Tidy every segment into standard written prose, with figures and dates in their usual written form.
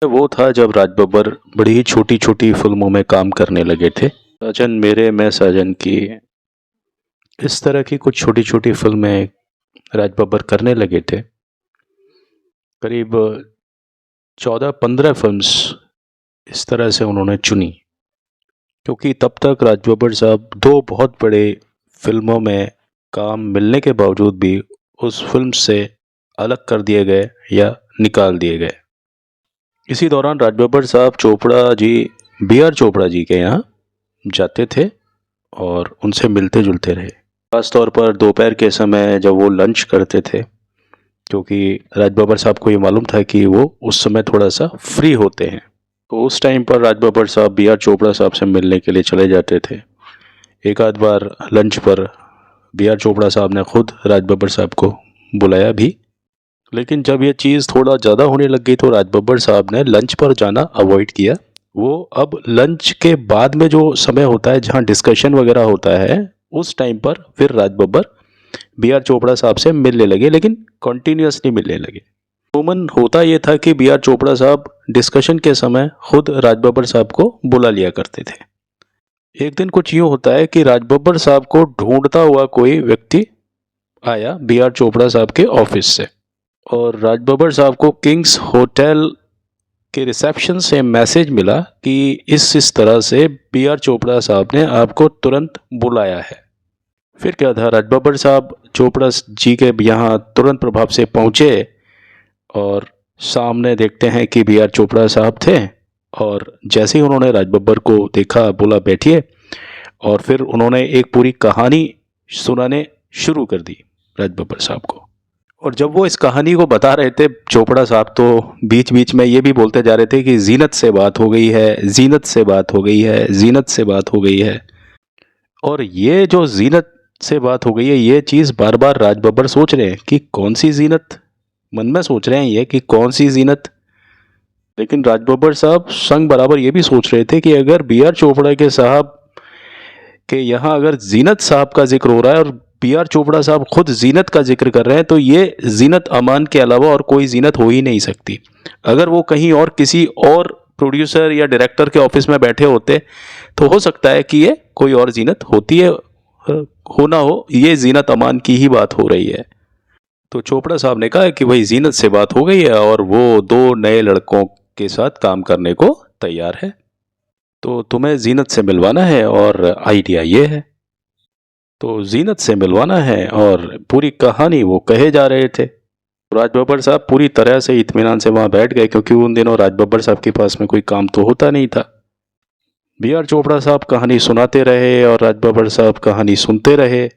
वो था जब राज बब्बर बड़ी ही छोटी छोटी फिल्मों में काम करने लगे थे। साजन मेरे मैं साजन की, इस तरह की कुछ छोटी छोटी फिल्में राज बब्बर करने लगे थे। करीब 14-15 फिल्म्स इस तरह से उन्होंने चुनी, क्योंकि तब तक राज बब्बर साहब दो बहुत बड़े फिल्मों में काम मिलने के बावजूद भी उस फिल्म से अलग कर दिए गए या निकाल दिए गए। इसी दौरान राज बब्बर साहब चोपड़ा जी, B.R. चोपड़ा जी के यहाँ जाते थे और उनसे मिलते जुलते रहे। खास तौर पर दोपहर के समय जब वो लंच करते थे, क्योंकि राज बब्बर साहब को ये मालूम था कि वो उस समय थोड़ा सा फ्री होते हैं, तो उस टाइम पर राज बब्बर साहब B.R. चोपड़ा साहब से मिलने के लिए चले जाते थे। एक आध बार लंच पर B.R. चोपड़ा साहब ने खुद राज बब्बर साहब को बुलाया भी, लेकिन जब ये चीज़ थोड़ा ज़्यादा होने लग गई तो राज बब्बर साहब ने लंच पर जाना अवॉइड किया। वो अब लंच के बाद में जो समय होता है जहाँ डिस्कशन वगैरह होता है, उस टाइम पर फिर राज बब्बर B.R. चोपड़ा साहब से मिलने लगे, लेकिन कॉन्टीन्यूसली मिलने लगे। अमूमन होता ये था कि B.R. चोपड़ा साहब डिस्कशन के समय खुद राज बब्बर साहब को बुला लिया करते थे। एक दिन कुछ यूँ होता है कि राज बब्बर साहब को ढूंढता हुआ कोई व्यक्ति आया B.R. चोपड़ा साहब के ऑफिस से, और राज बब्बर साहब को किंग्स होटल के रिसेप्शन से मैसेज मिला कि इस तरह से B.R. चोपड़ा साहब ने आपको तुरंत बुलाया है। फिर क्या था, राज बब्बर साहब चोपड़ा जी के यहाँ तुरंत प्रभाव से पहुँचे और सामने देखते हैं कि B.R. चोपड़ा साहब थे, और जैसे ही उन्होंने राज बब्बर को देखा बोला बैठिए, और फिर उन्होंने एक पूरी कहानी सुनाने शुरू कर दी राज बब्बर साहब को। और जब वो इस कहानी को बता रहे थे, चोपड़ा साहब तो बीच बीच में ये भी बोलते जा रहे थे कि जीनत से बात हो गई है, जीनत से बात हो गई है, जीनत से बात हो गई है। और ये जो जीनत से बात हो गई है, ये चीज़ बार बार राज बब्बर सोच रहे हैं कि कौन सी जीनत, मन में सोच रहे हैं ये कि कौन सी जीनत। लेकिन राज बब्बर साहब संग बराबर ये भी सोच रहे थे कि अगर B.R. चोपड़ा के साहब के यहाँ अगर जीनत साहब का जिक्र हो रहा है और B.R. चोपड़ा साहब खुद जीनत का जिक्र कर रहे हैं, तो ये जीनत अमान के अलावा और कोई जीनत हो ही नहीं सकती। अगर वो कहीं और किसी और प्रोड्यूसर या डायरेक्टर के ऑफिस में बैठे होते तो हो सकता है कि ये कोई और जीनत होती है, हो ना हो, ये जीनत अमान की ही बात हो रही है। तो चोपड़ा साहब ने कहा कि भाई जीनत से बात हो गई है और वो दो नए लड़कों के साथ काम करने को तैयार है, तो तुम्हें जीनत से मिलवाना है और आइडिया ये है। तो जीनत से मिलवाना है, और पूरी कहानी वो कहे जा रहे थे। राज बब्बर साहब पूरी तरह से इत्मीनान से वहाँ बैठ गए, क्योंकि उन दिनों राज बब्बर साहब के पास में कोई काम तो होता नहीं था। B.R. चोपड़ा साहब कहानी सुनाते रहे और राज बब्बर साहब कहानी सुनते रहे।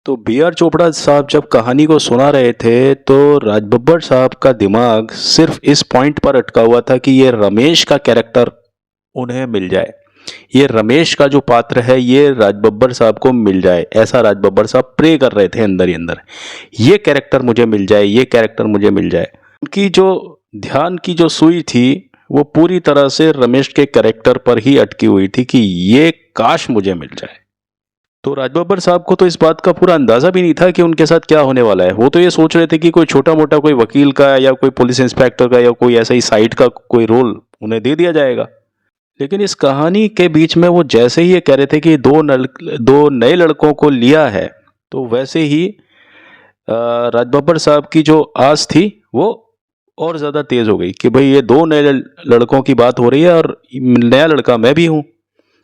तो B.R. चोपड़ा साहब जब कहानी को सुना रहे थे तो राज बब्बर साहब का दिमाग सिर्फ इस पॉइंट पर अटका हुआ था कि ये रमेश का कैरेक्टर उन्हें मिल जाए, ये रमेश का जो पात्र है ये राज बब्बर साहब को मिल जाए। ऐसा राज बब्बर साहब प्रे कर रहे थे अंदर ही अंदर, ये कैरेक्टर मुझे मिल जाए, ये कैरेक्टर मुझे मिल जाए। उनकी जो ध्यान की जो सुई थी वो पूरी तरह से रमेश के कैरेक्टर पर ही अटकी हुई थी कि ये काश मुझे मिल जाए। तो राज बब्बर साहब को तो इस बात का पूरा अंदाजा भी नहीं था कि उनके साथ क्या होने वाला है। वो तो ये सोच रहे थे कि कोई छोटा मोटा कोई वकील का या कोई पुलिस इंस्पेक्टर का या कोई ऐसा ही साइड का कोई रोल उन्हें दे दिया जाएगा। लेकिन इस कहानी के बीच में वो जैसे ही ये कह रहे थे कि दो नए लड़कों को लिया है, तो वैसे ही राज बब्बर साहब की जो आस थी वो और ज़्यादा तेज़ हो गई कि भाई ये दो नए लड़कों की बात हो रही है और नया लड़का मैं भी हूँ,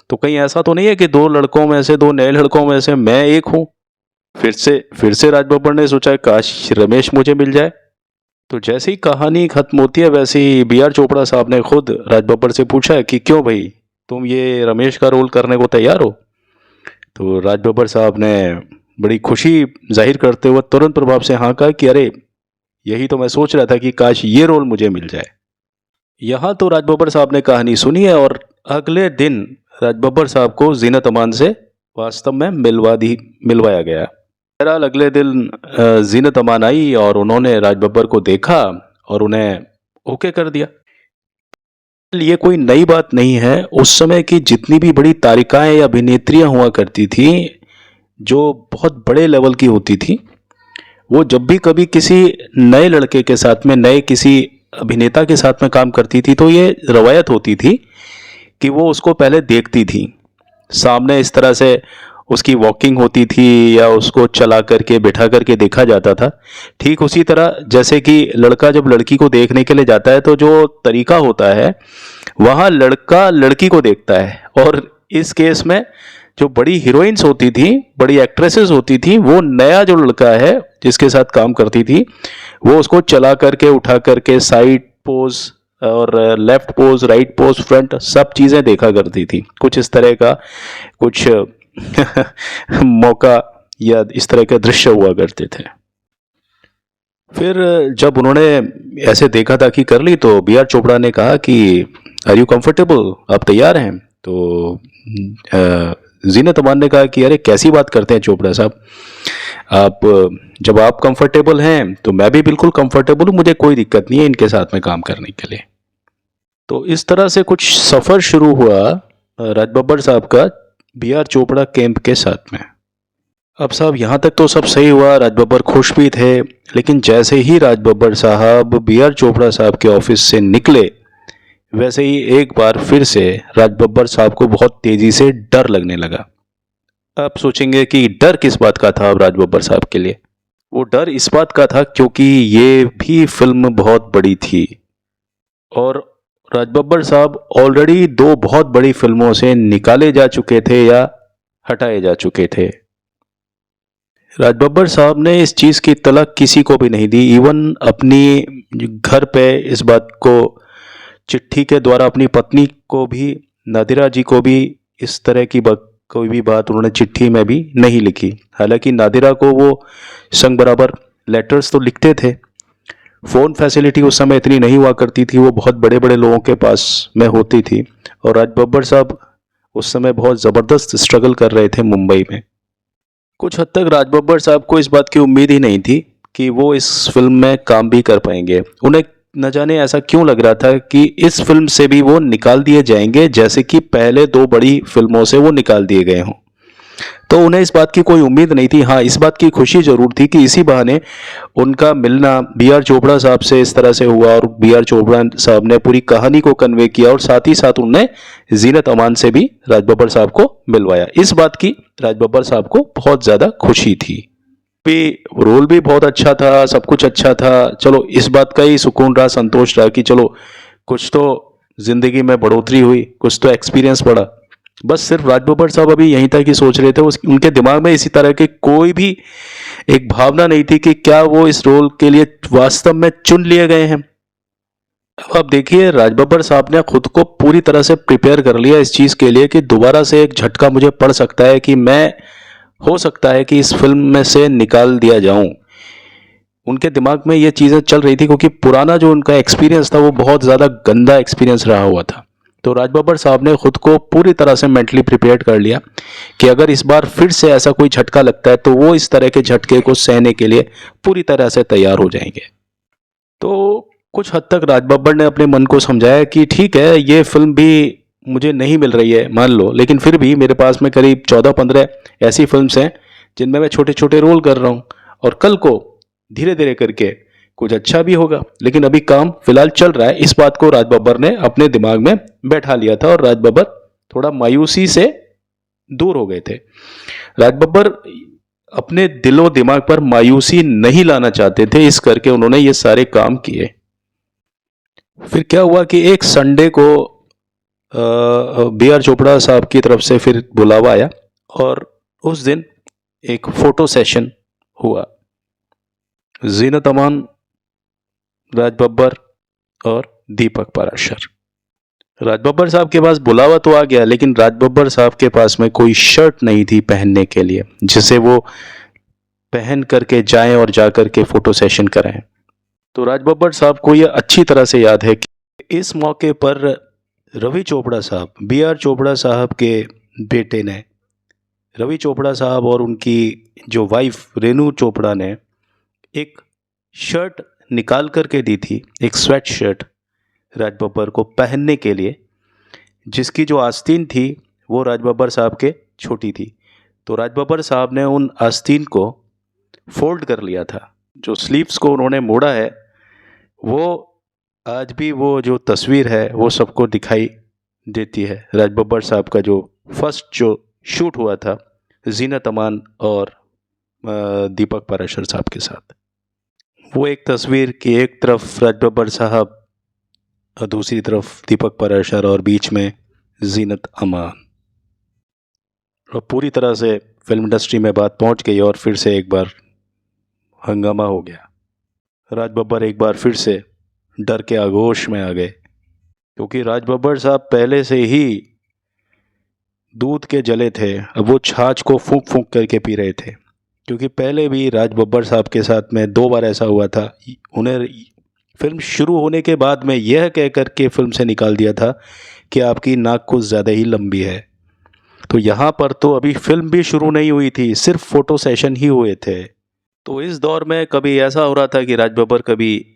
तो कहीं ऐसा तो नहीं है कि दो लड़कों में से, दो नए लड़कों में से मैं एक हूँ। फिर से राज बब्बर ने सोचा काश रमेश मुझे मिल जाए। तो जैसे ही कहानी खत्म होती है, वैसे ही B.R. चोपड़ा साहब ने खुद राज बब्बर से पूछा है कि क्यों भाई, तुम ये रमेश का रोल करने को तैयार हो? तो राज बब्बर साहब ने बड़ी खुशी जाहिर करते हुए तुरंत प्रभाव से हाँ कहा कि अरे यही तो मैं सोच रहा था कि काश ये रोल मुझे मिल जाए। यहाँ तो राज बब्बर साहब ने कहानी सुनी है और अगले दिन राज बब्बर साहब को जीनत अमान से वास्तव में मिलवाया गया। बहरहाल अगले दिन जीनत अमान आई और उन्होंने राज बब्बर को देखा और उन्हें ओके कर दिया। ये कोई नई बात नहीं है, उस समय की जितनी भी बड़ी तारिकाएं या अभिनेत्रियां हुआ करती थी जो बहुत बड़े लेवल की होती थी, वो जब भी कभी किसी नए लड़के के साथ में, नए किसी अभिनेता के साथ में काम करती थी तो ये रवायत होती थी कि वो उसको पहले देखती थी, सामने इस तरह से उसकी वॉकिंग होती थी या उसको चला करके बिठा करके देखा जाता था। ठीक उसी तरह जैसे कि लड़का जब लड़की को देखने के लिए जाता है तो जो तरीका होता है वहाँ लड़का लड़की को देखता है, और इस केस में जो बड़ी हीरोइंस होती थी, बड़ी एक्ट्रेसेस होती थी, वो नया जो लड़का है जिसके साथ काम करती थी वो उसको चला करके उठा करके साइड पोज और left pose, right pose, front, सब चीज़ें देखा करती थी। कुछ इस तरह का कुछ मौका या इस तरह के दृश्य हुआ करते थे। फिर जब उन्होंने ऐसे देखा ताकि कर ली तो बी आर चोपड़ा ने कहा कि आर यू कंफर्टेबल, आप तैयार हैं? तो जीनत अमान ने कहा कि अरे कैसी बात करते हैं चोपड़ा साहब, आप जब आप कंफर्टेबल हैं तो मैं भी बिल्कुल कंफर्टेबल हूँ, मुझे कोई दिक्कत नहीं है इनके साथ में काम करने के लिए। तो इस तरह से कुछ सफ़र शुरू हुआ राज बब्बर साहब का बी आर चोपड़ा कैंप के साथ में। अब साहब यहाँ तक तो सब सही हुआ, राज बब्बर खुश भी थे, लेकिन जैसे ही राज बब्बर साहब बी आर चोपड़ा साहब के ऑफिस से निकले वैसे ही एक बार फिर से राज बब्बर साहब को बहुत तेजी से डर लगने लगा। आप सोचेंगे कि डर किस बात का था अब राज बब्बर साहब के लिए? वो डर इस बात का था क्योंकि ये भी फिल्म बहुत बड़ी थी और राज बब्बर साहब ऑलरेडी 2 बहुत बड़ी फिल्मों से निकाले जा चुके थे या हटाए जा चुके थे। राज बब्बर साहब ने इस चीज़ की तलक किसी को भी नहीं दी, इवन अपनी घर पे इस बात को चिट्ठी के द्वारा अपनी पत्नी को भी, नादिरा जी को भी इस तरह की कोई भी बात उन्होंने चिट्ठी में भी नहीं लिखी। हालांकि नादिरा को वो संग बराबर लेटर्स तो लिखते थे, फ़ोन फैसिलिटी उस समय इतनी नहीं हुआ करती थी, वो बहुत बड़े बड़े लोगों के पास में होती थी और राज बब्बर साहब उस समय बहुत ज़बरदस्त स्ट्रगल कर रहे थे मुंबई में। कुछ हद तक राज बब्बर साहब को इस बात की उम्मीद ही नहीं थी कि वो इस फिल्म में काम भी कर पाएंगे। उन्हें न जाने ऐसा क्यों लग रहा था कि इस फिल्म से भी वो निकाल दिए जाएंगे जैसे कि पहले 2 बड़ी फिल्मों से वो निकाल दिए गए हों। तो उन्हें इस बात की कोई उम्मीद नहीं थी। हाँ, इस बात की खुशी जरूर थी कि इसी बहाने उनका मिलना बी आर चोपड़ा साहब से इस तरह से हुआ और बी आर चोपड़ा साहब ने पूरी कहानी को कन्वे किया और साथ ही साथ उन्होंने जीनत अमान से भी राज बब्बर साहब को मिलवाया। इस बात की राज बब्बर साहब को बहुत ज़्यादा खुशी थी। भी रोल भी बहुत अच्छा था, सब कुछ अच्छा था। चलो इस बात का ही सुकून रहा, संतोष रहा कि चलो कुछ तो जिंदगी में बढ़ोतरी हुई, कुछ तो एक्सपीरियंस बढ़ा। बस सिर्फ राज बब्बर साहब अभी यहीं तक ही सोच रहे थे, उनके दिमाग में इसी तरह की कोई भी एक भावना नहीं थी कि क्या वो इस रोल के लिए वास्तव में चुन लिए गए हैं। अब आप देखिए राज बब्बर साहब ने खुद को पूरी तरह से प्रिपेयर कर लिया इस चीज़ के लिए कि दोबारा से एक झटका मुझे पड़ सकता है कि मैं, हो सकता है कि इस फिल्म में से निकाल दिया जाऊं। उनके दिमाग में ये चीज़ें चल रही थी क्योंकि पुराना जो उनका एक्सपीरियंस था वो बहुत ज़्यादा गंदा एक्सपीरियंस रहा हुआ था। तो राज बब्बर साहब ने खुद को पूरी तरह से मेंटली प्रिपेयर कर लिया कि अगर इस बार फिर से ऐसा कोई झटका लगता है तो वो इस तरह के झटके को सहने के लिए पूरी तरह से तैयार हो जाएंगे। तो कुछ हद तक राज बब्बर ने अपने मन को समझाया कि ठीक है, ये फिल्म भी मुझे नहीं मिल रही है मान लो, लेकिन फिर भी मेरे पास में करीब 14-15 ऐसी फिल्म्स हैं जिनमें मैं छोटे छोटे रोल कर रहा हूँ और कल को धीरे धीरे करके कुछ अच्छा भी होगा, लेकिन अभी काम फिलहाल चल रहा है। इस बात को राज बब्बर ने अपने दिमाग में बैठा लिया था और राज बब्बर थोड़ा मायूसी से दूर हो गए थे। राज बब्बर अपने दिलो दिमाग पर मायूसी नहीं लाना चाहते थे, इस करके उन्होंने ये सारे काम किए। फिर क्या हुआ कि एक संडे को बी आर चोपड़ा साहब की तरफ से फिर बुलावा आया और उस दिन एक फोटो सेशन हुआ। जीनत अमान, राज बब्बर और दीपक पाराशर। राज बब्बर साहब के पास बुलावा तो आ गया, लेकिन राज बब्बर साहब के पास में कोई शर्ट नहीं थी पहनने के लिए जिसे वो पहन करके जाएं और जा करके फोटो सेशन कराएं। तो राज बब्बर साहब को यह अच्छी तरह से याद है कि इस मौके पर रवि चोपड़ा साहब, बी आर चोपड़ा साहब के बेटे ने, रवि चोपड़ा साहब और उनकी जो वाइफ रेनू चोपड़ा ने एक शर्ट निकाल करके दी थी, एक स्वेट शर्ट राज बब्बर को पहनने के लिए, जिसकी जो आस्तीन थी वो राज बब्बर साहब के छोटी थी। तो राज बब्बर साहब ने उन आस्तीन को फोल्ड कर लिया था। जो स्लीव्स को उन्होंने मोड़ा है वो आज भी वो जो तस्वीर है वो सबको दिखाई देती है। राज बब्बर साहब का जो फर्स्ट जो शूट हुआ था जीनत अमान और दीपक पाराशर साहब के साथ, वो एक तस्वीर की एक तरफ राज बब्बर साहब और दूसरी तरफ दीपक पाराशर और बीच में जीनत अमान, और पूरी तरह से फिल्म इंडस्ट्री में बात पहुंच गई और फिर से एक बार हंगामा हो गया। राज बब्बर एक बार फिर से डर के आगोश में आ गए, क्योंकि राज बब्बर साहब पहले से ही दूध के जले थे, अब वो छाछ को फूंक फूंक करके पी रहे थे। क्योंकि पहले भी राज बब्बर साहब के साथ में 2 बार ऐसा हुआ था, उन्हें फिल्म शुरू होने के बाद में यह कह कर के फिल्म से निकाल दिया था कि आपकी नाक कुछ ज़्यादा ही लंबी है। तो यहाँ पर तो अभी फिल्म भी शुरू नहीं हुई थी, सिर्फ फोटो सेशन ही हुए थे। तो इस दौर में कभी ऐसा हो रहा था कि राज बब्बर कभी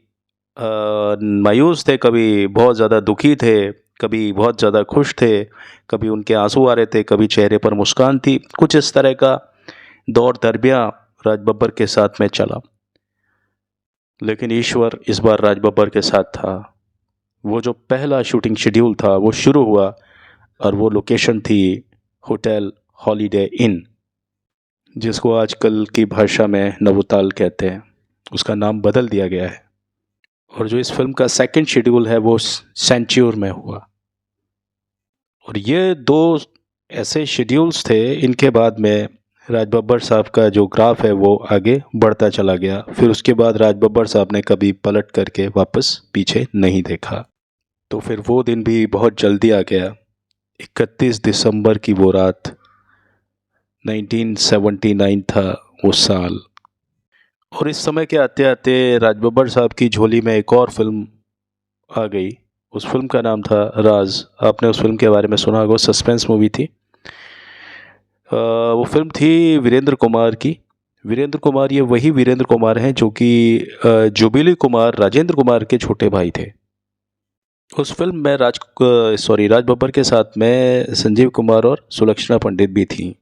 मायूस थे, कभी बहुत ज़्यादा दुखी थे, कभी बहुत ज़्यादा खुश थे, कभी उनके आंसू आ रहे थे, कभी चेहरे पर मुस्कान थी। कुछ इस तरह का दौर दरमियाँ राज बब्बर के साथ में चला। लेकिन ईश्वर इस बार राज बब्बर के साथ था। वो जो पहला शूटिंग शेड्यूल था वो शुरू हुआ, और वो लोकेशन थी होटल हॉलीडे इन, जिसको आजकल की भाषा में नवोताल कहते हैं। उसका नाम बदल दिया गया है। और जो इस फिल्म का सेकंड शेड्यूल है वो सेंच्योर में हुआ। और ये 2 ऐसे शेड्यूल्स थे, इनके बाद में राज बब्बर साहब का जो ग्राफ है वो आगे बढ़ता चला गया। फिर उसके बाद राज बब्बर साहब ने कभी पलट करके वापस पीछे नहीं देखा। तो फिर वो दिन भी बहुत जल्दी आ गया। 31 दिसंबर की वो रात, 1979 था वो साल। और इस समय के आते आते राज बब्बर साहब की झोली में एक और फिल्म आ गई। उस फिल्म का नाम था राज। आपने उस फिल्म के बारे में सुना होगा, सस्पेंस मूवी थी। वो फिल्म थी वीरेंद्र कुमार की। वीरेंद्र कुमार, ये वही वीरेंद्र कुमार हैं जो कि जुबिली कुमार, राजेंद्र कुमार के छोटे भाई थे। उस फिल्म में राज बब्बर के साथ में संजीव कुमार और सुलक्षणा पंडित भी थी।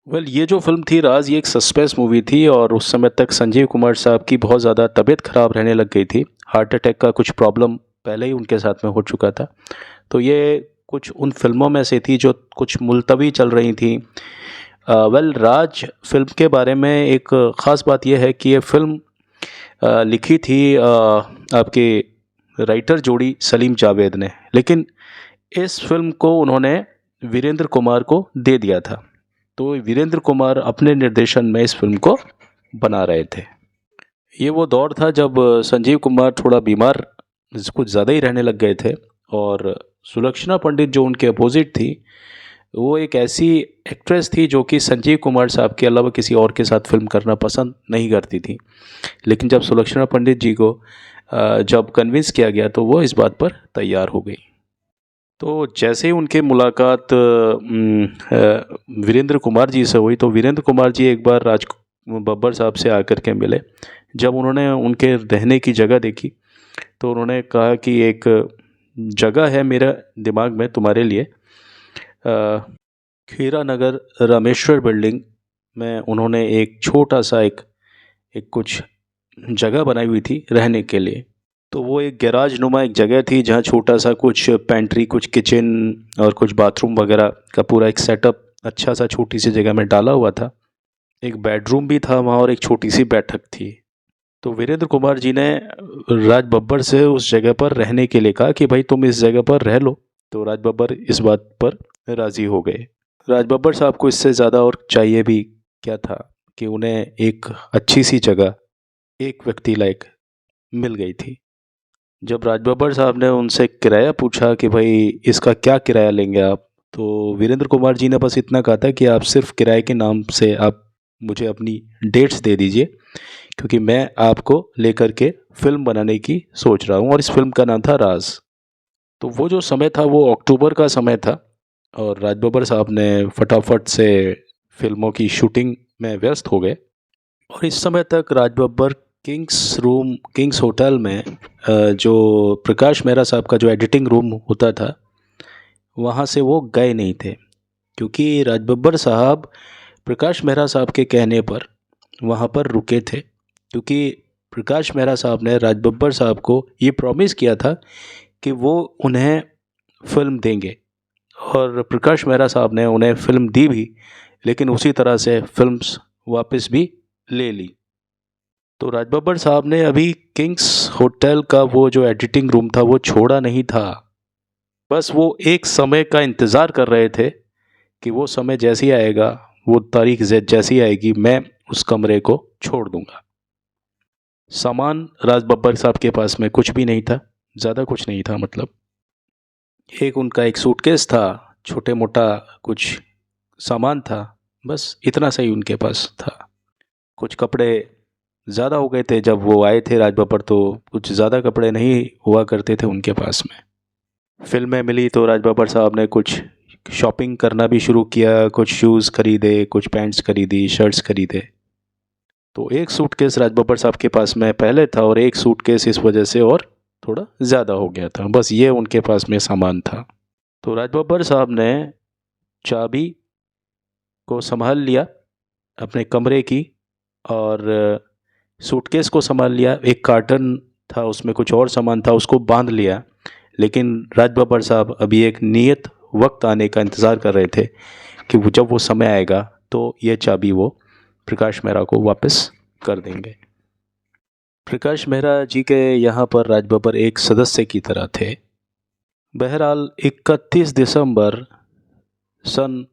ये जो फिल्म थी राज, ये एक सस्पेंस मूवी थी, और उस समय तक संजीव कुमार साहब की बहुत ज़्यादा तबीयत खराब रहने लग गई थी। हार्ट अटैक का कुछ प्रॉब्लम पहले ही उनके साथ में हो चुका था। तो ये कुछ उन फिल्मों में से थी जो कुछ मुलतवी चल रही थी। राज फिल्म के बारे में एक ख़ास बात यह है कि ये फिल्म लिखी थी आपके राइटर जोड़ी सलीम जावेद ने, लेकिन इस फिल्म को उन्होंने वीरेंद्र कुमार को दे दिया था। तो वीरेंद्र कुमार अपने निर्देशन में इस फिल्म को बना रहे थे। ये वो दौर था जब संजीव कुमार थोड़ा बीमार कुछ ज़्यादा ही रहने लग गए थे, और सुलक्षणा पंडित जो उनके अपोजिट थी, वो एक ऐसी एक्ट्रेस थी जो कि संजीव कुमार साहब के अलावा किसी और के साथ फिल्म करना पसंद नहीं करती थी। लेकिन जब सुलक्षणा पंडित जी को जब कन्विंस किया गया तो वो इस बात पर तैयार हो गई। तो जैसे ही उनके मुलाकात वीरेंद्र कुमार जी से हुई, तो वीरेंद्र कुमार जी एक बार राज बब्बर साहब से आकर के मिले। जब उन्होंने उनके रहने की जगह देखी तो उन्होंने कहा कि एक जगह है मेरा दिमाग में तुम्हारे लिए। खीरा नगर रामेश्वर बिल्डिंग में उन्होंने एक छोटा सा एक कुछ जगह बनाई हुई थी रहने के लिए। तो वो एक गैराज नुमा एक जगह थी जहाँ छोटा सा कुछ पेंट्री, कुछ किचन और कुछ बाथरूम वगैरह का पूरा एक सेटअप अच्छा सा छोटी सी जगह में डाला हुआ था। एक बेडरूम भी था वहाँ और एक छोटी सी बैठक थी। तो वीरेंद्र कुमार जी ने राज बब्बर से उस जगह पर रहने के लिए कहा कि भाई तुम इस जगह पर रह लो। तो राज बब्बर इस बात पर राज़ी हो गए। राज बब्बर साहब को इससे ज़्यादा और चाहिए भी क्या था कि उन्हें एक अच्छी सी जगह एक व्यक्ति लायक मिल गई थी। जब राज बब्बर साहब ने उनसे किराया पूछा कि भाई इसका क्या किराया लेंगे आप, तो वीरेंद्र कुमार जी ने बस इतना कहा था कि आप सिर्फ किराए के नाम से आप मुझे अपनी डेट्स दे दीजिए, क्योंकि मैं आपको लेकर के फिल्म बनाने की सोच रहा हूँ। और इस फिल्म का नाम था राज। तो वो जो समय था वो अक्टूबर का समय था, और राज बब्बर साहब ने फटाफट से फिल्मों की शूटिंग में व्यस्त हो गए। और इस समय तक राज बब्बर किंग्स होटल में जो प्रकाश मेहरा साहब का जो एडिटिंग रूम होता था वहाँ से वो गए नहीं थे, क्योंकि राज बब्बर साहब प्रकाश मेहरा साहब के कहने पर वहाँ पर रुके थे। क्योंकि प्रकाश मेहरा साहब ने राज बब्बर साहब को ये प्रॉमिस किया था कि वो उन्हें फ़िल्म देंगे, और प्रकाश मेहरा साहब ने उन्हें फ़िल्म दी भी, लेकिन उसी तरह से फ़िल्म्स वापस भी ले ली। तो राज बब्बर साहब ने अभी किंग्स होटल का वो जो एडिटिंग रूम था वो छोड़ा नहीं था, बस वो एक समय का इंतज़ार कर रहे थे कि वो समय जैसे ही आएगा, वो तारीख जैसी आएगी, मैं उस कमरे को छोड़ दूंगा। सामान राज बब्बर साहब के पास में कुछ भी नहीं था, ज़्यादा कुछ नहीं था, मतलब एक उनका एक सूटकेस था, छोटे मोटा कुछ सामान था, बस इतना सा ही उनके पास था। कुछ कपड़े ज़्यादा हो गए थे जब वो आए थे राज बब्बर, तो कुछ ज़्यादा कपड़े नहीं हुआ करते थे उनके पास में। फिल्में मिली तो राज बब्बर साहब ने कुछ शॉपिंग करना भी शुरू किया, कुछ शूज़ खरीदे, कुछ पैंट्स खरीदी, शर्ट्स खरीदे। तो एक सूटकेस राज बब्बर साहब के पास में पहले था, और एक सूटकेस इस वजह से और थोड़ा ज़्यादा हो गया था, बस ये उनके पास में सामान था। तो राज बब्बर साहब ने चाबी को संभाल लिया अपने कमरे की, और सूटकेस को संभाल लिया। एक कार्टन था, उसमें कुछ और सामान था, उसको बांध लिया। लेकिन राज बब्बर साहब अभी एक नियत वक्त आने का इंतज़ार कर रहे थे कि वो जब वो समय आएगा तो ये चाबी वो प्रकाश मेहरा को वापस कर देंगे। प्रकाश मेहरा जी के यहाँ पर राज बब्बर एक सदस्य की तरह थे। बहरहाल 31 दिसंबर सन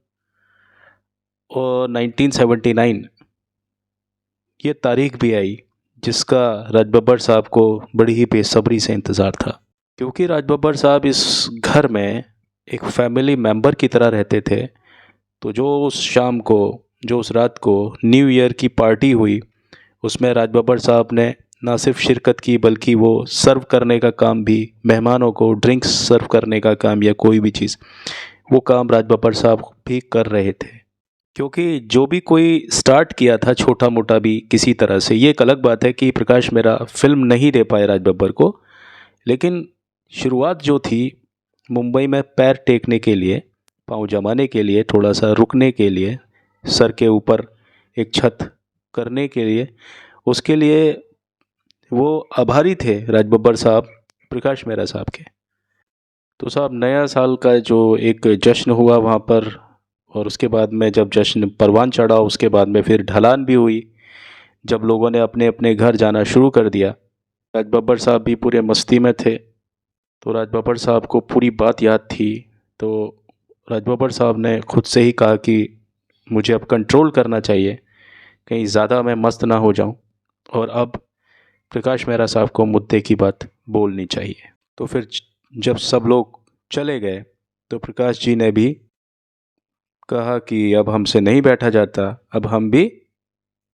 1979 ये तारीख भी आई जिसका राज बब्बर साहब को बड़ी ही बेसब्री से इंतज़ार था, क्योंकि राज बब्बर साहब इस घर में एक फैमिली मेंबर की तरह रहते थे। तो जो उस शाम को, जो उस रात को न्यू ईयर की पार्टी हुई, उसमें राज बब्बर साहब ने ना सिर्फ शिरकत की बल्कि वो सर्व करने का काम भी, मेहमानों को ड्रिंक्स सर्व करने का काम या कोई भी चीज़, वो काम राज बब्बर साहब भी कर रहे थे। क्योंकि जो भी कोई स्टार्ट किया था छोटा मोटा भी किसी तरह से, ये एक अलग बात है कि प्रकाश मेहरा फिल्म नहीं दे पाए राज बब्बर को, लेकिन शुरुआत जो थी मुंबई में पैर टेकने के लिए, पाँव जमाने के लिए, थोड़ा सा रुकने के लिए, सर के ऊपर एक छत करने के लिए, उसके लिए वो आभारी थे राज बब्बर साहब प्रकाश मेहरा साहब के। तो साहब नया साल का जो एक जश्न हुआ वहाँ पर, और उसके बाद में जब जश्न परवान चढ़ा, उसके बाद में फिर ढलान भी हुई, जब लोगों ने अपने अपने घर जाना शुरू कर दिया। राज बब्बर साहब भी पूरे मस्ती में थे। तो राज बब्बर साहब को पूरी बात याद थी। तो राज बब्बर साहब ने खुद से ही कहा कि मुझे अब कंट्रोल करना चाहिए, कहीं ज़्यादा मैं मस्त ना हो जाऊं, और अब प्रकाश मेहरा साहब को मुद्दे की बात बोलनी चाहिए। तो फिर जब सब लोग चले गए तो प्रकाश जी ने भी कहा कि अब हमसे नहीं बैठा जाता, अब हम भी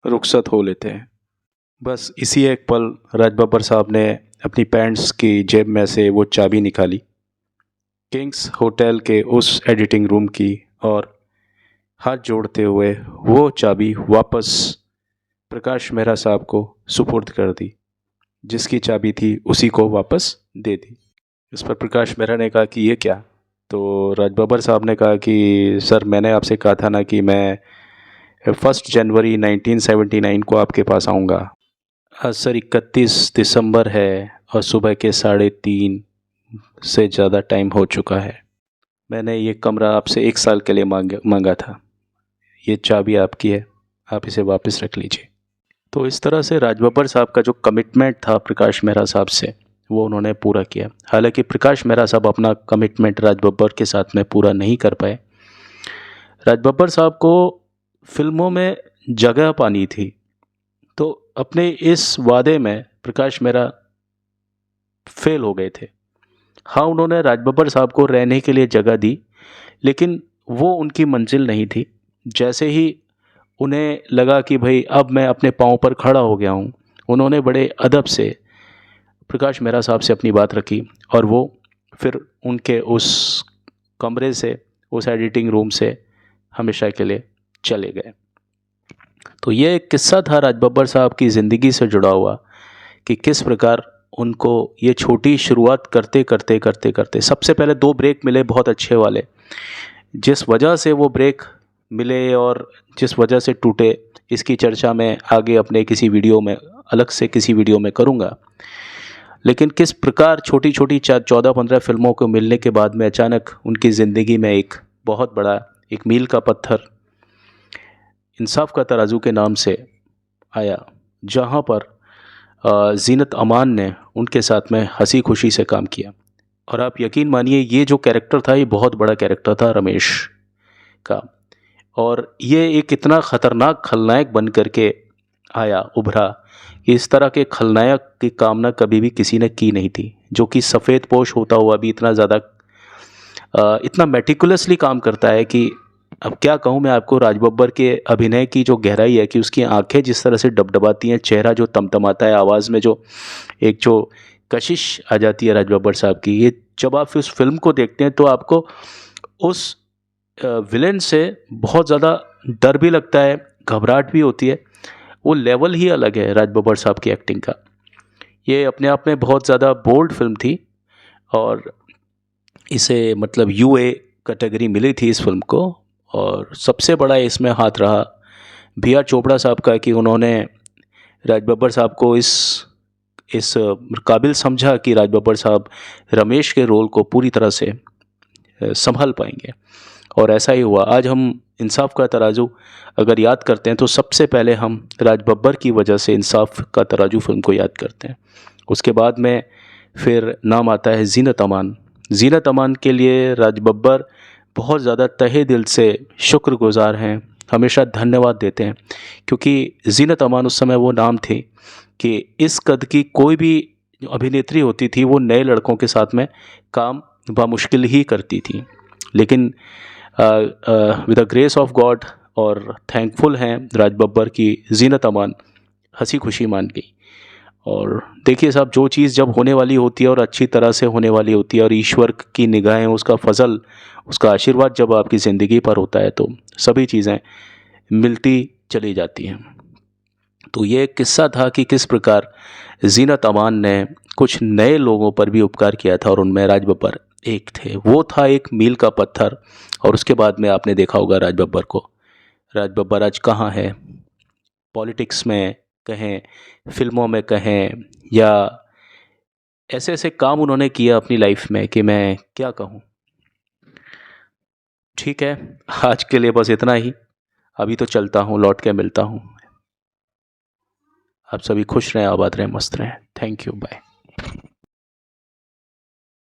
रुखसत हो लेते हैं। बस इसी एक पल राज बब्बर साहब ने अपनी पैंट्स की जेब में से वो चाबी निकाली, किंग्स होटल के उस एडिटिंग रूम की, और हाथ जोड़ते हुए वो चाबी वापस प्रकाश मेहरा साहब को सुपुर्द कर दी। जिसकी चाबी थी उसी को वापस दे दी। इस पर प्रकाश मेहरा ने कहा कि ये क्या? तो राज बब्बर साहब ने कहा कि सर, मैंने आपसे कहा था ना कि मैं 1 जनवरी 1979 को आपके पास आऊँगा। आज सर 31 दिसंबर है और सुबह के 3:30 से ज़्यादा टाइम हो चुका है। मैंने ये कमरा आपसे 1 साल के लिए मांगा था। ये चाबी आपकी है, आप इसे वापस रख लीजिए। तो इस तरह से राज बब्बर साहब का जो कमिटमेंट था प्रकाश मेहरा साहब से, वो उन्होंने पूरा किया। हालांकि प्रकाश मेहरा साहब अपना कमिटमेंट राज बब्बर के साथ में पूरा नहीं कर पाए। राज बब्बर साहब को फिल्मों में जगह पानी थी, तो अपने इस वादे में प्रकाश मेहरा फेल हो गए थे। हाँ, उन्होंने राज बब्बर साहब को रहने के लिए जगह दी, लेकिन वो उनकी मंजिल नहीं थी। जैसे ही उन्हें लगा कि भाई अब मैं अपने पाँव पर खड़ा हो गया हूँ, उन्होंने बड़े अदब से प्रकाश मेहरा साहब से अपनी बात रखी, और वो फिर उनके उस कमरे से, उस एडिटिंग रूम से हमेशा के लिए चले गए। तो ये एक किस्सा था राज बब्बर साहब की ज़िंदगी से जुड़ा हुआ, कि किस प्रकार उनको ये छोटी शुरुआत करते करते करते करते सबसे पहले 2 ब्रेक मिले बहुत अच्छे वाले, जिस वजह से वो ब्रेक मिले और जिस वजह से टूटे, इसकी चर्चा मैं आगे अपने किसी वीडियो में अलग से किसी वीडियो में करूँगा। लेकिन किस प्रकार छोटी छोटी 14-15 फिल्मों को मिलने के बाद में अचानक उनकी ज़िंदगी में एक बहुत बड़ा एक मील का पत्थर इंसाफ का तराजू के नाम से आया, जहाँ पर जीनत अमान ने उनके साथ में हंसी खुशी से काम किया। और आप यकीन मानिए ये जो कैरेक्टर था ये बहुत बड़ा कैरेक्टर था रमेश का, और ये एक इतना ख़तरनाक खलनायक बन करके आया उभरा कि इस तरह के खलनायक की कामना कभी भी किसी ने की नहीं थी, जो कि सफ़ेद पोश होता हुआ भी इतना ज़्यादा इतना मेटिकुलसली काम करता है कि अब क्या कहूँ मैं आपको। राज बब्बर के अभिनय की जो गहराई है कि उसकी आंखें जिस तरह से डबडबाती हैं, चेहरा जो तमतमाता है, आवाज़ में जो एक जो कशिश आ जाती है राज बब्बर साहब की, ये जब आप उस फिल्म को देखते हैं तो आपको उस विलेन से बहुत ज़्यादा डर भी लगता है, घबराहट भी होती है। वो लेवल ही अलग है राज बब्बर साहब की एक्टिंग का। ये अपने आप में बहुत ज़्यादा बोल्ड फिल्म थी और इसे मतलब यूए कैटेगरी मिली थी इस फिल्म को। और सबसे बड़ा इसमें हाथ रहा बी.आर. चोपड़ा साहब का कि उन्होंने राज बब्बर साहब को इस काबिल समझा कि राज बब्बर साहब रमेश के रोल को पूरी तरह से संभाल पाएंगे, और ऐसा ही हुआ। आज हम इंसाफ का तराजू अगर याद करते हैं तो सबसे पहले हम राज बब्बर की वजह से इंसाफ का तराजू फिल्म को याद करते हैं। उसके बाद में फिर नाम आता है जीनत अमान। जीनत अमान के लिए राज बब्बर बहुत ज़्यादा तहे दिल से शुक्रगुजार हैं, हमेशा धन्यवाद देते हैं, क्योंकि जीनत अमान उस समय वो नाम थे कि इस कद की कोई भी अभिनेत्री होती थी वो नए लड़कों के साथ में काम बामुश्किल ही करती थी। लेकिन with the grace of God और थैंकफुल हैं राज बब्बर की जीनत अमान हंसी खुशी मान गई। और देखिए साहब, जो चीज़ जब होने वाली होती है और अच्छी तरह से होने वाली होती है और ईश्वर की निगाहें, उसका फजल, उसका आशीर्वाद जब आपकी ज़िंदगी पर होता है तो सभी चीज़ें मिलती चली जाती हैं। तो ये एक किस्सा था कि किस प्रकार जीनत अमान ने कुछ नए लोगों पर भी उपकार किया था और उनमें राज बब्बर एक थे। वो था एक मील का पत्थर। और उसके बाद में आपने देखा होगा राज बब्बर को। राज बब्बर आज कहाँ है, पॉलिटिक्स में कहें, फिल्मों में कहें, या ऐसे ऐसे काम उन्होंने किया अपनी लाइफ में कि मैं क्या कहूँ। ठीक है, आज के लिए बस इतना ही। अभी तो चलता हूँ, लौट के मिलता हूँ। आप सभी खुश रहें, आबाद रहें, मस्त रहें। Thank you, bye.